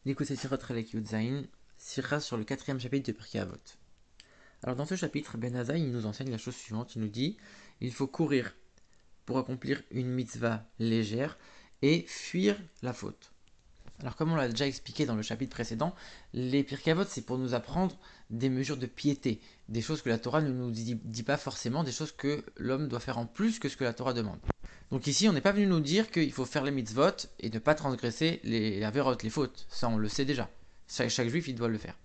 Écoutez Sirot Relek Yudzaïn, Sira sur le quatrième chapitre de Pirkei Avot. Alors dans ce chapitre, Ben Azaï il nous enseigne la chose suivante, il nous dit il faut courir pour accomplir une mitzvah légère et fuir la faute. Alors comme on l'a déjà expliqué dans le chapitre précédent, les Pirkei Avot c'est pour nous apprendre des mesures de piété, des choses que la Torah ne nous dit pas forcément, des choses que l'homme doit faire en plus que ce que la Torah demande. Donc ici, on n'est pas venu nous dire qu'il faut faire les mitzvot et ne pas transgresser les avérotes, les fautes. Ça, on le sait déjà. Chaque juif, il doit le faire.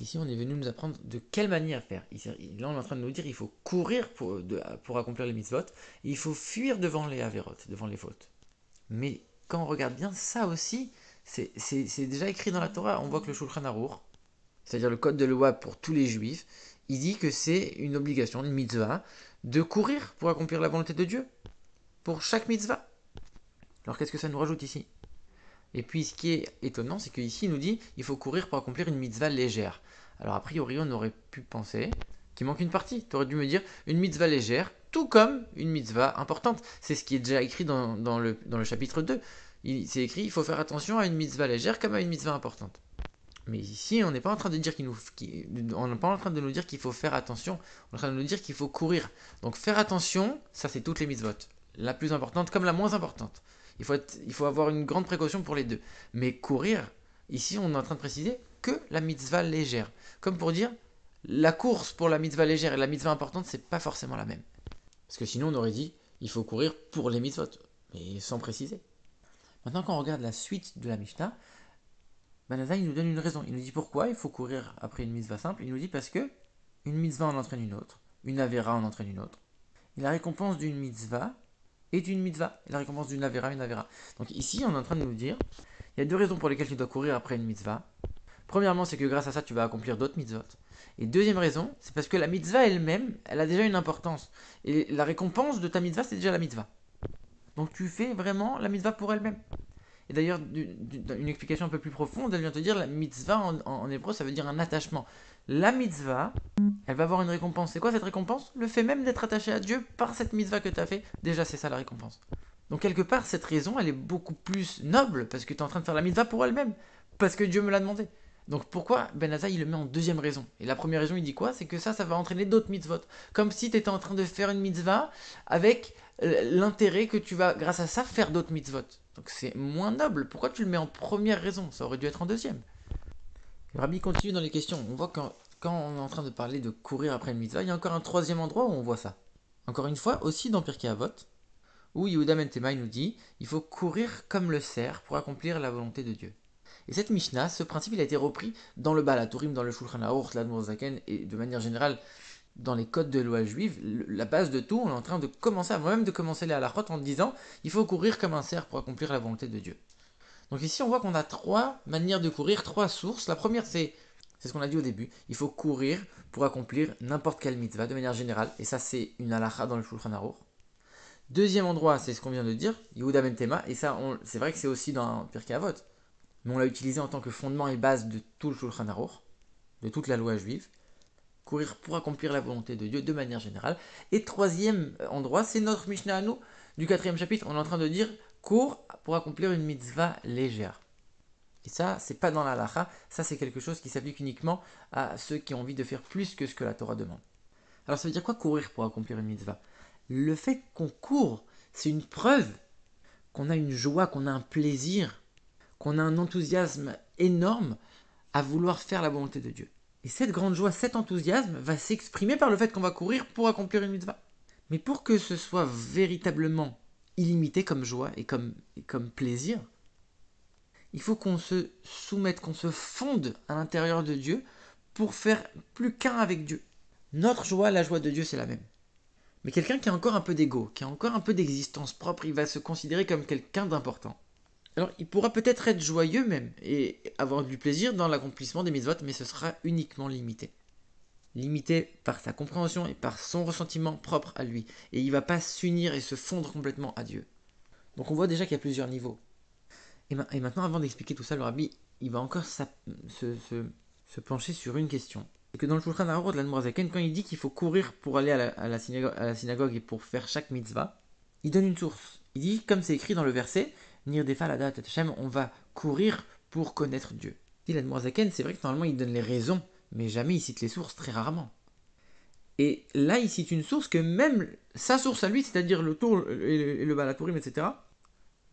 Ici, on est venu nous apprendre de quelle manière faire. Ici, là, on est en train de nous dire qu'il faut courir pour accomplir les mitzvot. Et il faut fuir devant les avérotes, devant les fautes. Mais quand on regarde bien, ça aussi, c'est déjà écrit dans la Torah. On voit que le Shulchan Aruch, c'est-à-dire le code de loi pour tous les juifs, il dit que c'est une obligation, une mitzvah, de courir pour accomplir la volonté de Dieu. Pour chaque mitzvah. Alors qu'est-ce que ça nous rajoute ici? Et puis ce qui est étonnant, c'est qu'ici il nous dit il faut courir pour accomplir une mitzvah légère. Alors a priori on aurait pu penser qu'il manque une partie. Tu aurais dû me dire une mitzvah légère, tout comme une mitzvah importante. C'est ce qui est déjà écrit dans le chapitre 2. C'est écrit il faut faire attention à une mitzvah légère comme à une mitzvah importante. Mais ici, on n'est pas en train de dire on n'est pas en train de nous dire qu'il faut faire attention. On est en train de nous dire qu'il faut courir. Donc faire attention, ça c'est toutes les mitzvot. La plus importante comme la moins importante. Il faut avoir une grande précaution pour les deux. Mais courir, ici on est en train de préciser que la mitzvah légère. Comme pour dire, la course pour la mitzvah légère et la mitzvah importante, c'est pas forcément la même. Parce que sinon on aurait dit, il faut courir pour les mitzvot. Mais sans préciser. Maintenant quand on regarde la suite de la Mishnah, Banazai il nous donne une raison. Il nous dit pourquoi il faut courir après une mitzvah simple. Il nous dit parce que une mitzvah en entraîne une autre, une avéra en entraîne une autre. Et la récompense d'une mitzvah est une mitzvah. Et la récompense d'une avéra, une avéra. Donc ici, on est en train de nous dire, il y a deux raisons pour lesquelles tu dois courir après une mitzvah. Premièrement, c'est que grâce à ça, tu vas accomplir d'autres mitzvot. Et deuxième raison, c'est parce que la mitzvah elle-même, elle a déjà une importance. Et la récompense de ta mitzvah, c'est déjà la mitzvah. Donc tu fais vraiment la mitzvah pour elle-même. Et d'ailleurs, une explication un peu plus profonde, elle vient te dire la mitzvah en hébreu, ça veut dire un attachement. La mitzvah, elle va avoir une récompense. C'est quoi cette récompense? Le fait même d'être attaché à Dieu par cette mitzvah que tu as fait, déjà c'est ça la récompense. Donc quelque part, cette raison, elle est beaucoup plus noble parce que tu es en train de faire la mitzvah pour elle-même, parce que Dieu me l'a demandé. Donc pourquoi Ben Azai il le met en deuxième raison? Et la première raison, il dit quoi? C'est que ça va entraîner d'autres mitzvot. Comme si tu étais en train de faire une mitzvah avec l'intérêt que tu vas, grâce à ça, faire d'autres mitzvot. Donc c'est moins noble. Pourquoi tu le mets en première raison? Ça aurait dû être en deuxième. Le rabbi continue dans les questions. On voit que quand on est en train de parler de courir après une mitzvah, il y a encore un troisième endroit où on voit ça. Encore une fois, aussi dans Pirkei Avot, où Yehuda Ben Tema nous dit il faut courir comme le cerf pour accomplir la volonté de Dieu. Et cette Mishnah, ce principe, il a été repris dans le Baal HaTurim, dans le Shulchan Aruch, l'Admor Zaken, et de manière générale dans les codes de loi juive. La base de tout, on est en train de commencer, avant même de commencer les halachot, en disant il faut courir comme un cerf pour accomplir la volonté de Dieu. Donc ici, on voit qu'on a trois manières de courir, trois sources. La première, c'est ce qu'on a dit au début. Il faut courir pour accomplir n'importe quelle mitzvah de manière générale. Et ça, c'est une halacha dans le Shulchan Aruch. Deuxième endroit, c'est ce qu'on vient de dire, Yehuda Ben Tema. Et ça, c'est vrai que c'est aussi dans Pirkei Avot. Mais on l'a utilisé en tant que fondement et base de tout le Shulchan Aruch, de toute la loi juive. Courir pour accomplir la volonté de Dieu de manière générale. Et troisième endroit, c'est notre Mishnah à nous, du quatrième chapitre. On est en train de dire cours pour accomplir une mitzvah légère. Et ça, c'est pas dans la halacha, ça c'est quelque chose qui s'applique uniquement à ceux qui ont envie de faire plus que ce que la Torah demande. Alors ça veut dire quoi courir pour accomplir une mitzvah? Le fait qu'on court, c'est une preuve qu'on a une joie, qu'on a un plaisir, qu'on a un enthousiasme énorme à vouloir faire la volonté de Dieu. Et cette grande joie, cet enthousiasme va s'exprimer par le fait qu'on va courir pour accomplir une mitzvah. Mais pour que ce soit véritablement illimité comme joie et comme plaisir, il faut qu'on se soumette, qu'on se fonde à l'intérieur de Dieu pour faire plus qu'un avec Dieu. Notre joie, la joie de Dieu, c'est la même. Mais quelqu'un qui a encore un peu d'ego, qui a encore un peu d'existence propre, il va se considérer comme quelqu'un d'important. Alors, il pourra peut-être être joyeux même et avoir du plaisir dans l'accomplissement des mitzvot, mais ce sera uniquement limité. Limité par sa compréhension et par son ressentiment propre à lui. Et il ne va pas s'unir et se fondre complètement à Dieu. Donc on voit déjà qu'il y a plusieurs niveaux. Et maintenant, avant d'expliquer tout ça, le rabbi, il va encore se pencher sur une question. C'est que dans le Shulchan Aruch de l'Admor Zaken, quand il dit qu'il faut courir pour aller à la synagogue et pour faire chaque mitzvah, il donne une source. Il dit, comme c'est écrit dans le verset, Nirdefa Ladat et Hashem, on va courir pour connaître Dieu. Et l'Admorazaken, c'est vrai que normalement il donne les raisons, mais jamais il cite les sources, très rarement. Et là, il cite une source que même sa source à lui, c'est-à-dire le tour et le Balatourim, etc.,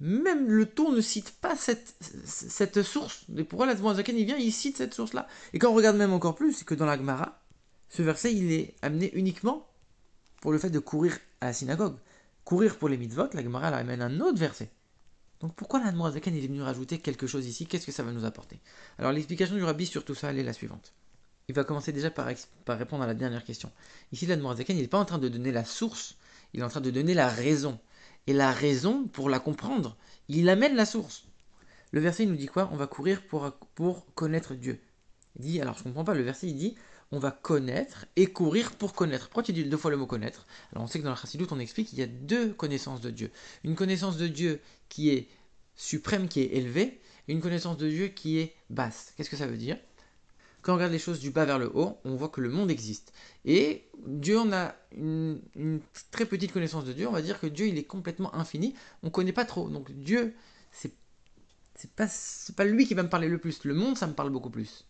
même le tour ne cite pas cette source. Et pourquoi l'Admorazaken, il vient, il cite cette source-là. Et quand on regarde même encore plus, c'est que dans la Gemara, ce verset, il est amené uniquement pour le fait de courir à la synagogue. Courir pour les mitzvot, la Gemara elle amène un autre verset. Donc pourquoi l'Admorazaken il est venu rajouter quelque chose ici? Qu'est-ce que ça va nous apporter? Alors l'explication du Rabbi sur tout ça, elle est la suivante. Il va commencer déjà par répondre à la dernière question. Ici, l'Admorazaken, il n'est pas en train de donner la source, il est en train de donner la raison. Et la raison, pour la comprendre, il amène la source. Le verset, il nous dit quoi? On va courir pour connaître Dieu. Il dit, alors je ne comprends pas, le verset, il dit, on va connaître et courir pour connaître. Pourquoi tu dis deux fois le mot connaître? Alors on sait que dans la Chassidoute, on explique qu'il y a deux connaissances de Dieu. Une connaissance de Dieu qui est suprême, qui est élevée, et une connaissance de Dieu qui est basse. Qu'est-ce que ça veut dire? Quand on regarde les choses du bas vers le haut, on voit que le monde existe. Et Dieu, on a une très petite connaissance de Dieu. On va dire que Dieu, il est complètement infini. On ne connaît pas trop. Donc Dieu, c'est pas lui qui va me parler le plus. Le monde, ça me parle beaucoup plus.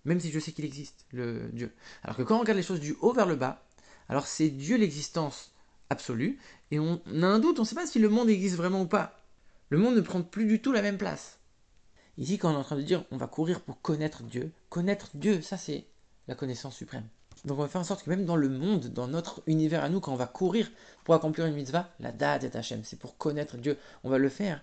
Même si je sais qu'il existe, le Dieu. Alors que quand on regarde les choses du haut vers le bas, alors c'est Dieu l'existence absolue. Et on a un doute, on ne sait pas si le monde existe vraiment ou pas. Le monde ne prend plus du tout la même place. Ici, quand on est en train de dire on va courir pour connaître Dieu, ça c'est la connaissance suprême. Donc on va faire en sorte que même dans le monde, dans notre univers à nous, quand on va courir pour accomplir une mitzvah, la da'at et Hashem, c'est pour connaître Dieu. On va le faire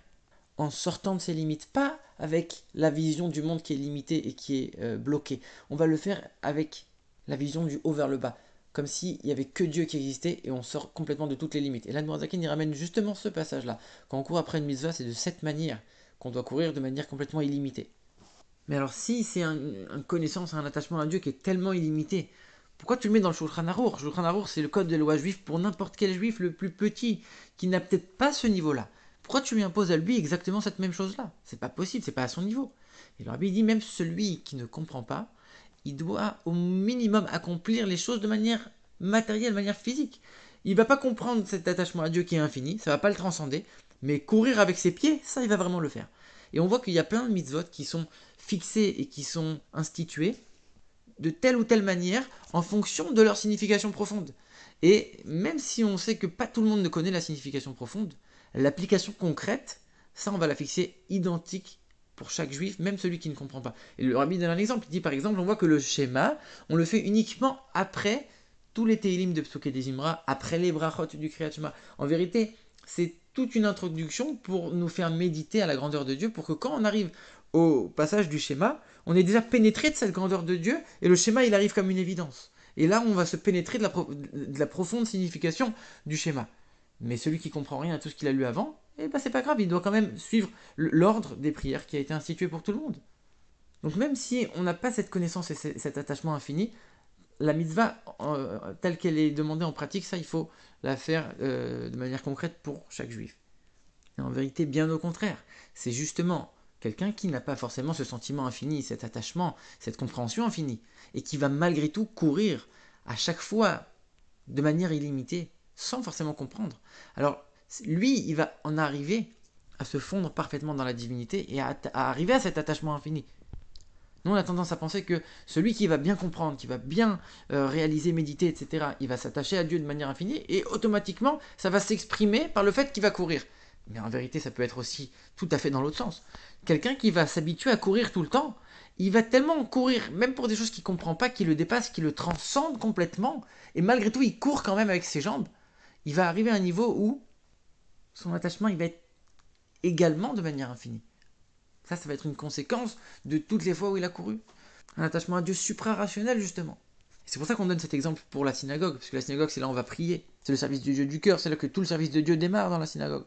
en sortant de ses limites, pas avec la vision du monde qui est limitée et qui est bloquée. On va le faire avec la vision du haut vers le bas, comme s'il n'y avait que Dieu qui existait et on sort complètement de toutes les limites. Et là, Noirzaken, il ramène justement ce passage-là. Quand on court après une mitzvah, c'est de cette manière qu'on doit courir de manière complètement illimitée. Mais alors si c'est une connaissance, un attachement à Dieu qui est tellement illimité, pourquoi tu le mets dans le Shulchan Aruch? Le Shulchan Aruch, c'est le code de loi juif pour n'importe quel juif le plus petit, qui n'a peut-être pas ce niveau-là. Pourquoi tu lui imposes à lui exactement cette même chose-là? C'est pas possible, c'est pas à son niveau. Et le Rabbi dit même celui qui ne comprend pas, il doit au minimum accomplir les choses de manière matérielle, de manière physique. Il ne va pas comprendre cet attachement à Dieu qui est infini, ça ne va pas le transcender, mais courir avec ses pieds, ça il va vraiment le faire. Et on voit qu'il y a plein de mitzvot qui sont fixés et qui sont institués de telle ou telle manière en fonction de leur signification profonde. Et même si on sait que pas tout le monde ne connaît la signification profonde, l'application concrète, ça on va la fixer identique pour chaque juif, même celui qui ne comprend pas. Et le Rabbi donne un exemple, il dit par exemple, on voit que le schéma, on le fait uniquement après tous les Teilim de Psuké des Imra, après les brachot du Kriyat Shema. En vérité, c'est toute une introduction pour nous faire méditer à la grandeur de Dieu, pour que quand on arrive au passage du schéma, on est déjà pénétré de cette grandeur de Dieu, et le schéma il arrive comme une évidence. Et là, on va se pénétrer de la profonde signification du schéma. Mais celui qui comprend rien à tout ce qu'il a lu avant, eh ben c'est pas grave, il doit quand même suivre l'ordre des prières qui a été institué pour tout le monde. Donc même si on n'a pas cette connaissance et cet attachement infini, la mitzvah telle qu'elle est demandée en pratique, ça il faut la faire de manière concrète pour chaque juif. Et en vérité, bien au contraire, c'est justement quelqu'un qui n'a pas forcément ce sentiment infini, cet attachement, cette compréhension infinie, et qui va malgré tout courir à chaque fois de manière illimitée, sans forcément comprendre. Alors, lui, il va en arriver à se fondre parfaitement dans la divinité et à arriver à cet attachement infini. Nous, on a tendance à penser que celui qui va bien comprendre, qui va bien réaliser, méditer, etc., il va s'attacher à Dieu de manière infinie, et automatiquement, ça va s'exprimer par le fait qu'il va courir. Mais en vérité, ça peut être aussi tout à fait dans l'autre sens. Quelqu'un qui va s'habituer à courir tout le temps, il va tellement courir, même pour des choses qu'il ne comprend pas, qui le dépassent, qui le transcendent complètement, et malgré tout, il court quand même avec ses jambes. Il va arriver à un niveau où son attachement, il va être également de manière infinie. Ça va être une conséquence de toutes les fois où il a couru. Un attachement à Dieu supra-rationnel, justement. Et c'est pour ça qu'on donne cet exemple pour la synagogue, parce que la synagogue, c'est là où on va prier. C'est le service du Dieu du cœur, c'est là que tout le service de Dieu démarre dans la synagogue.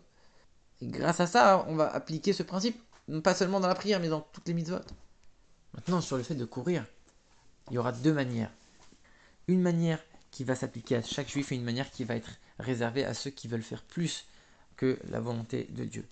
Et grâce à ça, on va appliquer ce principe, pas seulement dans la prière, mais dans toutes les mitzvot. Maintenant, sur le fait de courir, il y aura deux manières. Une manière qui va s'appliquer à chaque juif et une manière qui va être réservée à ceux qui veulent faire plus que la volonté de Dieu.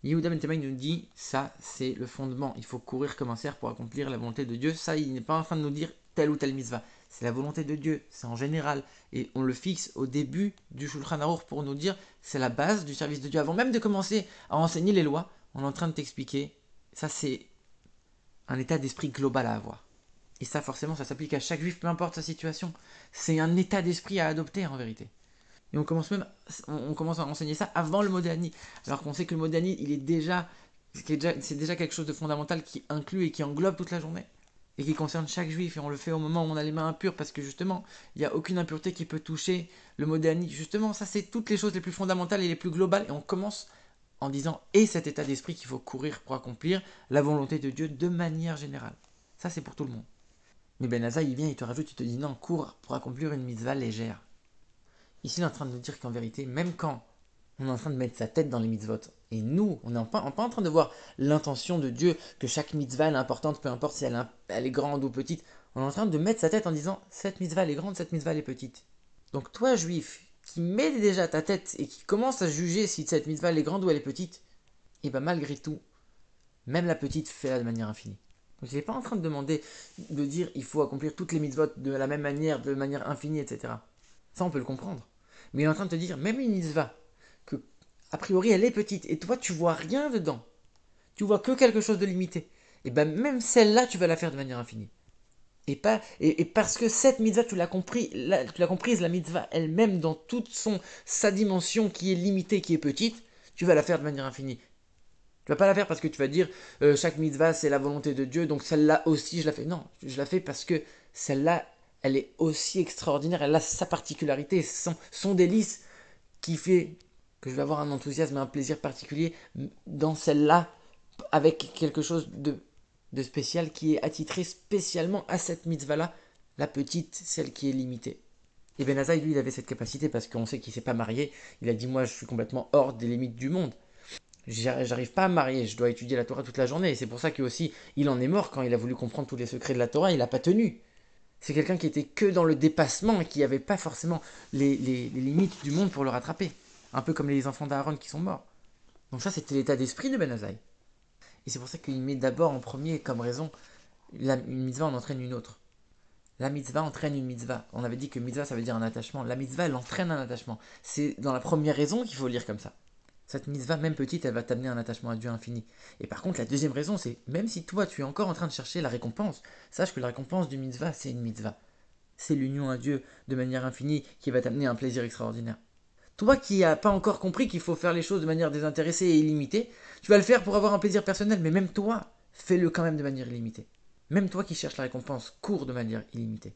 Yehuda Ben Temaï nous dit, ça c'est le fondement, il faut courir comme un cerf pour accomplir la volonté de Dieu. Ça, il n'est pas en train de nous dire telle ou telle mitzvah, c'est la volonté de Dieu, c'est en général. Et on le fixe au début du Shulchan Aruch pour nous dire, c'est la base du service de Dieu. Avant même de commencer à enseigner les lois, on est en train de t'expliquer Ça, c'est un état d'esprit global à avoir. Et ça, forcément, ça s'applique à chaque juif, peu importe sa situation. C'est un état d'esprit à adopter, en vérité. Et on commence à enseigner ça avant le Modéani. Alors qu'on sait que le Modéani, c'est déjà quelque chose de fondamental qui inclut et qui englobe toute la journée. Et qui concerne chaque juif. Et on le fait au moment où on a les mains impures, parce que justement, il n'y a aucune impureté qui peut toucher le Modéani. Justement, ça, c'est toutes les choses les plus fondamentales et les plus globales. Et on commence en disant, et cet état d'esprit qu'il faut courir pour accomplir la volonté de Dieu de manière générale. Ça, c'est pour tout le monde. Mais Ben Azaï, il vient, il te rajoute, il te dit, non, cours pour accomplir une mitzvah légère. Ici, il est en train de nous dire qu'en vérité, même quand on est en train de mettre sa tête dans les mitzvot, et nous, on n'est pas en train de voir l'intention de Dieu, que chaque mitzvah est importante, peu importe si elle est grande ou petite, on est en train de mettre sa tête en disant, cette mitzvah elle est grande, cette mitzvah elle est petite. Donc toi, juif, qui mets déjà ta tête et qui commence à juger si cette mitzvah elle est grande ou elle est petite, et bien malgré tout, même la petite fait-la de manière infinie. Donc il n'est pas en train de demander, de dire, il faut accomplir toutes les mitzvot de la même manière, de manière infinie, etc. Ça, on peut le comprendre. Mais il est en train de te dire, même une mitzvah, que a priori elle est petite, et toi tu vois rien dedans, tu vois que quelque chose de limité, et ben même celle-là tu vas la faire de manière infinie. Et parce que cette mitzvah, tu l'as comprise, la mitzvah elle-même dans toute sa dimension qui est limitée, qui est petite, tu vas la faire de manière infinie. Tu vas pas la faire parce que tu vas dire chaque mitzvah c'est la volonté de Dieu, donc celle-là aussi je la fais. Non, je la fais parce que celle-là, elle est aussi extraordinaire, elle a sa particularité, son délice qui fait que je vais avoir un enthousiasme et un plaisir particulier dans celle-là avec quelque chose de spécial qui est attitré spécialement à cette mitzvah-là, la petite, celle qui est limitée. Et Ben Azaï, lui, il avait cette capacité parce qu'on sait qu'il ne s'est pas marié. Il a dit, moi, je suis complètement hors des limites du monde. J'arrive pas à me marier, je dois étudier la Torah toute la journée. Et c'est pour ça qu'aussi, il en est mort quand il a voulu comprendre tous les secrets de la Torah, il n'a pas tenu. C'est quelqu'un qui était que dans le dépassement et qui n'avait pas forcément les limites du monde pour le rattraper. Un peu comme les enfants d'Aaron qui sont morts. Donc ça, c'était l'état d'esprit de Ben Azaï. Et c'est pour ça qu'il met d'abord en premier comme raison, une mitzvah en entraîne une autre. La mitzvah entraîne une mitzvah. On avait dit que mitzvah, ça veut dire un attachement. La mitzvah, elle entraîne un attachement. C'est dans la première raison qu'il faut lire comme ça. Cette mitzvah, même petite, elle va t'amener un attachement à Dieu infini. Et par contre, la deuxième raison, c'est même si toi, tu es encore en train de chercher la récompense, sache que la récompense du mitzvah, c'est une mitzvah. C'est l'union à Dieu de manière infinie qui va t'amener un plaisir extraordinaire. Toi qui n'as pas encore compris qu'il faut faire les choses de manière désintéressée et illimitée, tu vas le faire pour avoir un plaisir personnel, mais même toi, fais-le quand même de manière illimitée. Même toi qui cherches la récompense, cours de manière illimitée.